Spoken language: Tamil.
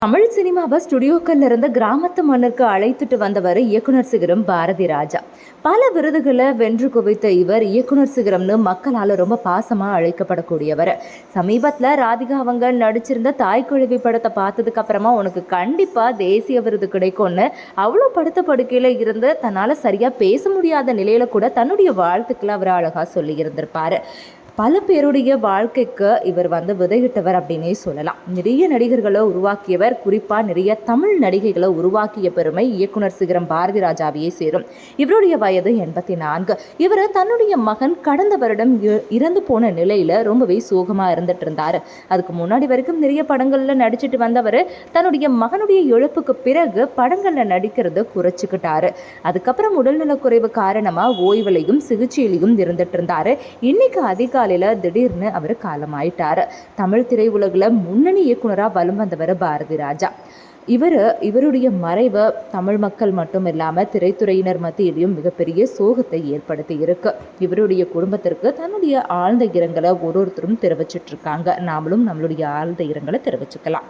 தமிழ் சினிமாவை ஸ்டுடியோக்கள்ல இருந்து கிராமத்து மண்ணுக்கு அழைத்துட்டு வந்தவர் இயக்குனர் சிகரம் பாரதி ராஜா. பல விருதுகளை வென்று குவித்த இவர் இயக்குனர் சிகரம்னு மக்களால் ரொம்ப பாசமா அழைக்கப்படக்கூடியவர். சமீபத்தில் ராதிகா அவங்க நடிச்சிருந்த தாய்க்குழவி படத்தை பார்த்ததுக்கு அப்புறமா உனக்கு கண்டிப்பா தேசிய விருது கிடைக்கும்னு அவ்வளோ படுத்த படுக்கையில இருந்து தன்னால சரியா பேச முடியாத நிலையில கூட தன்னுடைய வாழ்த்துக்களை அவர் அழகா சொல்லி இருந்திருப்பாரு. பல பேருடைய வாழ்க்கைக்கு இவர் விதையிட்டவர் அப்படின்னே சொல்லலாம். நிறைய நடிகர்களை உருவாக்கியவர், குறிப்பாக நிறைய தமிழ் நடிகைகளை உருவாக்கிய பெருமை இயக்குனர் சிகரம் பாரதி ராஜாவையே சேரும். இவருடைய வயது 84. இவர் தன்னுடைய மகன் கடந்த வருடம் இறந்து போன நிலையில ரொம்பவே சோகமாக இருந்துட்டு இருந்தார். அதுக்கு முன்னாடி வரைக்கும் நிறைய படங்களில் நடிச்சிட்டு வந்தவர் தன்னுடைய மகனுடைய இழப்புக்கு பிறகு படங்களில் நடிக்கிறது குறைச்சிக்கிட்டாரு. அதுக்கப்புறம் உடல்நலக்குறைவு காரணமாக ஓய்விலையும் சிகிச்சையிலையும் இருந்துட்டு இருந்தாரு. இன்னைக்கு அதிகாலையில் திடீர்னு அவர் காலமாயிட்டார். தமிழ் திரையுலகில் முன்னணி இயக்குனராக வலம் வந்தவர் பாரதி ராஜா. இவருடைய மறைவு தமிழ் மக்கள் மட்டும் இல்லாமல் திரைத்துறையினர் மத்தியிலையும் மிகப்பெரிய சோகத்தை ஏற்படுத்தி இருக்கு. இவருடைய குடும்பத்திற்கு தன்னுடைய ஆழ்ந்த இரங்கலை ஒருத்தரும் தெரிவிச்சிட்டு இருக்காங்க. நாமளும் நம்மளுடைய ஆழ்ந்த இரங்கலை தெரிவிச்சுக்கலாம்.